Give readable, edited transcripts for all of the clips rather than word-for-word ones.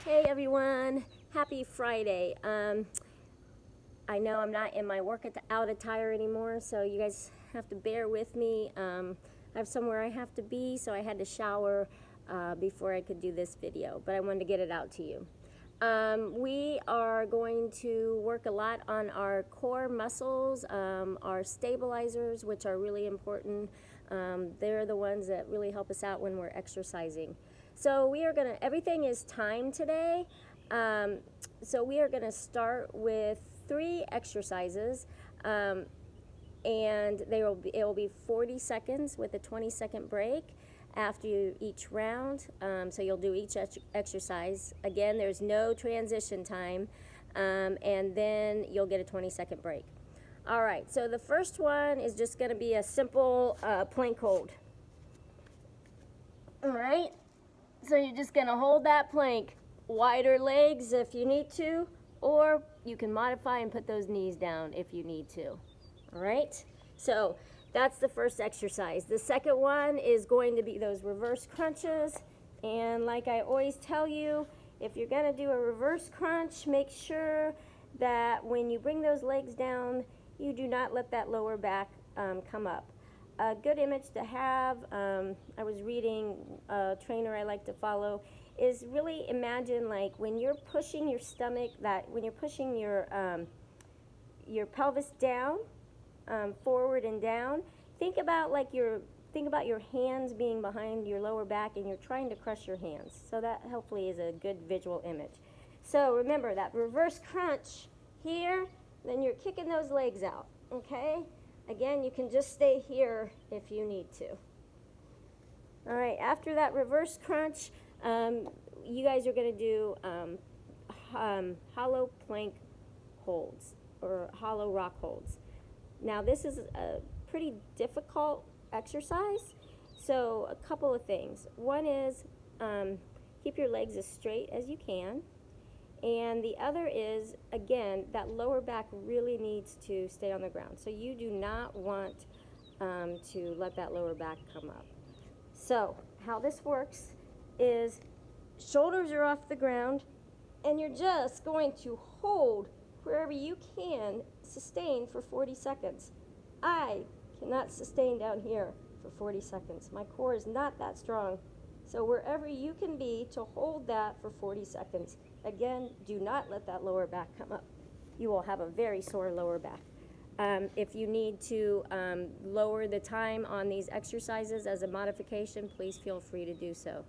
Hey everyone, happy Friday. I know I'm not in my out attire anymore, so you guys have to bear with me. I have somewhere I have to be, so I had to shower before I could do this video, but I wanted to get it out to you. We are going to work a lot on our core muscles, our stabilizers, which are really important. They're the ones that really help us out when we're exercising. So we are gonna, everything is timed today. So we are gonna start with 3 exercises. And it will be 40 seconds with a 20-second break after each round. So you'll do each exercise. Again, there's no transition time, and then you'll get a 20-second break. All right, so the first one is just going to be a simple plank hold. All right, so you're just going to hold that plank, wider legs if you need to, or you can modify and put those knees down if you need to. All right, so that's the first exercise. The second one is going to be those reverse crunches. And like I always tell you, if you're going to do a reverse crunch, make sure that when you bring those legs down, you do not let that lower back come up. A good image to have, I was reading a trainer I like to follow, is really imagine like when you're pushing your stomach, when you're pushing your pelvis down, forward and down. Think about your hands being behind your lower back and you're trying to crush your hands. So that hopefully is a good visual image. So remember that reverse crunch here, then you're kicking those legs out, okay? Again, you can just stay here if you need to. All right, after that reverse crunch, you guys are going to do hollow plank holds or hollow rock holds. Now this is a pretty difficult exercise, so a couple of things. One is keep your legs as straight as you can, and the other is, again, that lower back really needs to stay on the ground. So you do not want to let that lower back come up. So how this works is shoulders are off the ground, and you're just going to hold wherever you can, sustain for 40 seconds. I cannot sustain down here for 40 seconds. My core is not that strong. So wherever you can be to hold that for 40 seconds. Again, do not let that lower back come up. You will have a very sore lower back. If you need to lower the time on these exercises as a modification, please feel free to do so.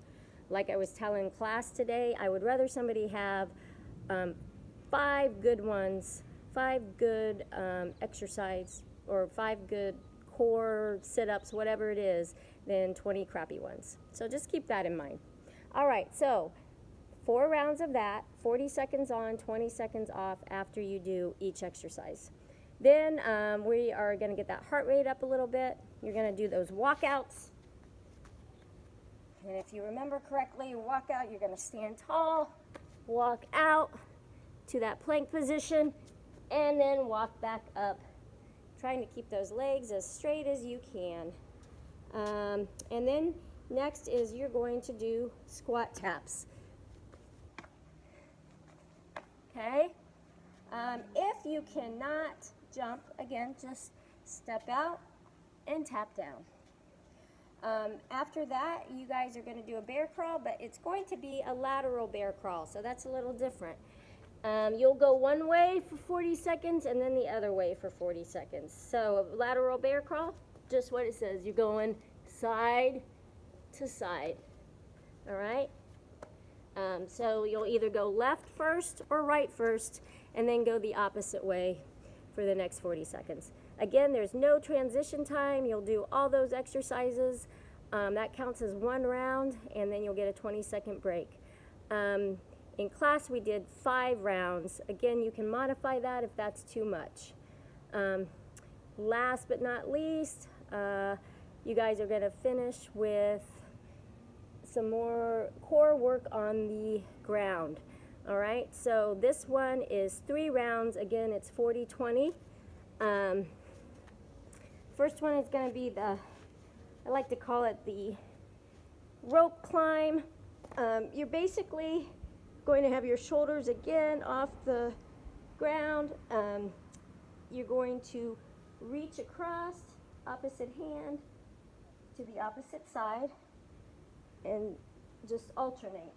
Like I was telling class today, I would rather somebody have 5 good ones, 5 good exercise, or 5 good core sit-ups, whatever it is, than 20 crappy ones. So just keep that in mind. All right, so 4 rounds of that, 40 seconds on, 20 seconds off after you do each exercise. Then we are going to get that heart rate up a little bit. You're going to do those walkouts. And if you remember correctly, walk out, you're going to stand tall, walk out to that plank position, and then walk back up, trying to keep those legs as straight as you can. And then next is you're going to do squat taps. Okay? If you cannot jump, again, just step out and tap down. After that, you guys are going to do a bear crawl, but it's going to be a lateral bear crawl, so that's a little different. You'll go one way for 40 seconds and then the other way for 40 seconds. So a lateral bear crawl, just what it says. You're going side to side. All right? So you'll either go left first or right first and then go the opposite way for the next 40 seconds. Again, there's no transition time. You'll do all those exercises. That counts as 1 round, and then you'll get a 20-second break. In class, we did 5 rounds. Again, you can modify that if that's too much. Last but not least, you guys are going to finish with some more core work on the ground. All right, so this one is 3 rounds. Again, it's 40-20. First one is going to be I like to call it the rope climb. You're basically going to have your shoulders again off the ground. You're going to reach across, opposite hand to the opposite side, and just alternate.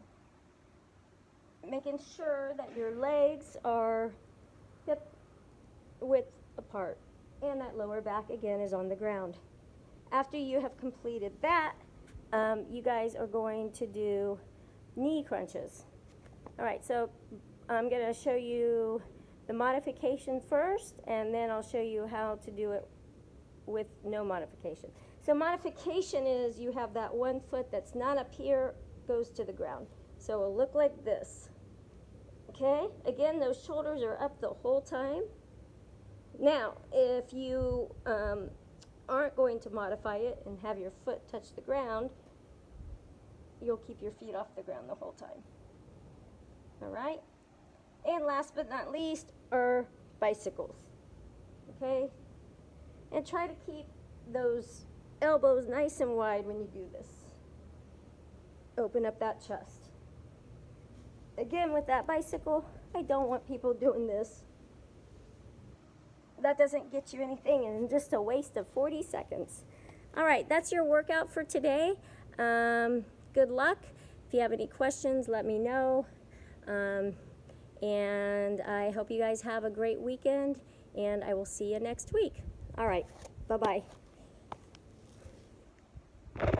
Making sure that your legs are hip width apart and that lower back again is on the ground. After you have completed that, you guys are going to do knee crunches. All right, so I'm going to show you the modification first, and then I'll show you how to do it with no modification. So modification is you have that one foot that's not up here, goes to the ground. So it'll look like this. Okay, again, those shoulders are up the whole time. Now, if you aren't going to modify it and have your foot touch the ground, you'll keep your feet off the ground the whole time. All right? And last but not least are bicycles. Okay? And try to keep those elbows nice and wide when you do this. Open up that chest. Again, with that bicycle, I don't want people doing this. That doesn't get you anything, and just a waste of 40 seconds. All right, that's your workout for today. Good luck. If you have any questions, let me know. And I hope you guys have a great weekend, and I will see you next week. All right, bye-bye.